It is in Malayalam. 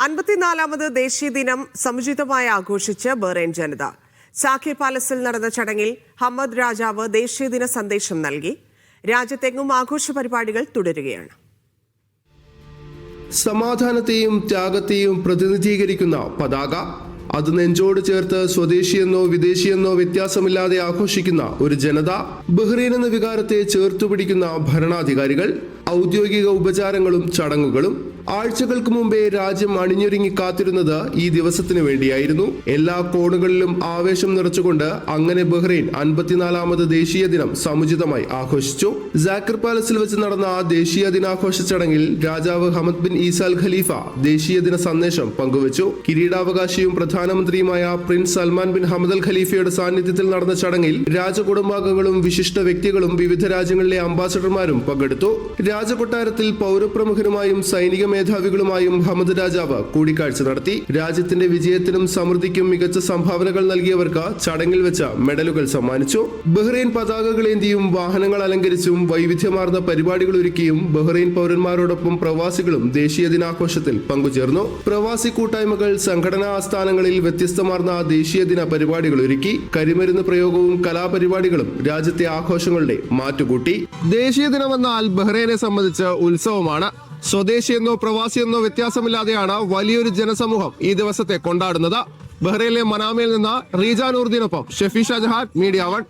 54ാമത് ദേശീയ ദിനം സമുചിതമായി ആഘോഷിച്ച് ബഹ്റൈൻ ജനത. സാഖി പാലസിൽ നടന്ന ചടങ്ങിൽ ഹമ്മദ് രാജാവ് ദേശീയ ദിന സന്ദേശം നൽകി. രാജ്യത്തെങ്ങും ആഘോഷ പരിപാടികൾ തുടരുകയാണ്. സമാധാനത്തെയും ത്യാഗത്തെയും പ്രതിനിധീകരിക്കുന്ന പതാക, അത് നെഞ്ചോട് ചേർത്ത് സ്വദേശിയെന്നോ വിദേശിയെന്നോ വ്യത്യാസമില്ലാതെ ആഘോഷിക്കുന്ന ഒരു ജനത, ബഹ്റൈൻ എന്ന വികാരത്തെ ചേർത്തുപിടിക്കുന്ന ഭരണാധികാരികൾ, ഔദ്യോഗിക ഉപചാരങ്ങളും ചടങ്ങുകളും. ആഴ്ചകൾക്ക് മുമ്പേ രാജ്യം അണിഞ്ഞൊരുങ്ങി കാത്തിരുന്നത് ഈ ദിവസത്തിനു വേണ്ടിയായിരുന്നു. എല്ലാ കോണുകളിലും ആവേശം നിറച്ചുകൊണ്ട് അങ്ങനെ ബഹ്റൈൻ 54ാമത് ദേശീയ ദിനം സമുചിതമായി ആഘോഷിച്ചു. സാഖിർ പാലസിൽ വെച്ച് നടന്ന ദേശീയ ദിനാഘോഷ ചടങ്ങിൽ രാജാവ് ഹമദ് ബിൻ ഈസ അൽ ഖലീഫ ദേശീയ ദിന സന്ദേശം പങ്കുവച്ചു. കിരീടാവകാശിയും പ്രധാനമന്ത്രിയുമായ Prince Salman bin Hamad Al ഖലീഫയുടെ സാന്നിധ്യത്തിൽ നടന്ന ചടങ്ങിൽ രാജകുടുംബാംഗങ്ങളും വിശിഷ്ട വ്യക്തികളും വിവിധ രാജ്യങ്ങളിലെ അംബാസഡർമാരും പങ്കെടുത്തു. രാജകൊട്ടാരത്തിൽ പൗരപ്രമുഖരുമായും സൈനിക മേധാവികളുമായും ഹമദ് രാജാവ് കൂടിക്കാഴ്ച നടത്തി. രാജ്യത്തിന്റെ വിജയത്തിനും സമൃദ്ധിക്കും മികച്ച സംഭാവനകൾ നൽകിയവർക്ക് ചടങ്ങിൽ വെച്ച് മെഡലുകൾ സമ്മാനിച്ചു. ബഹ്റൈൻ പതാകകളേന്തിയും വാഹനങ്ങൾ അലങ്കരിച്ചും വൈവിധ്യമാർന്ന പരിപാടികൾ ഒരുക്കിയും ബഹ്റൈൻ പൗരന്മാരോടൊപ്പം പ്രവാസികളും ദേശീയ ദിനാഘോഷത്തിൽ പങ്കുചേർന്നു. പ്രവാസി കൂട്ടായ്മകൾ സംഘടനാ ആസ്ഥാനങ്ങളിൽ വ്യത്യസ്തമാർന്ന ദേശീയ ദിന പരിപാടികൾ ഒരുക്കി. കരിമരുന്ന് പ്രയോഗവും കലാപരിപാടികളും രാജ്യത്തെ ആഘോഷങ്ങളുടെ മാറ്റുകൂട്ടി. ദേശീയ ദിനമെന്നാൽ ബഹ്റൈനെ സംബന്ധിച്ച് ഉത്സവമാണ്. സ്വദേശിയെന്നോ പ്രവാസിയെന്നോ വ്യത്യാസമില്ലാതെയാണ് വലിയൊരു ജനസമൂഹം ഈ ദിവസത്തെ കൊണ്ടാടുന്നത്. ബഹ്റൈനിലെ മനാമയിൽ നിന്ന് റീജ നൂർദീനൊപ്പം ഷെഫി ഷാജഹാൻ, മീഡിയ 1.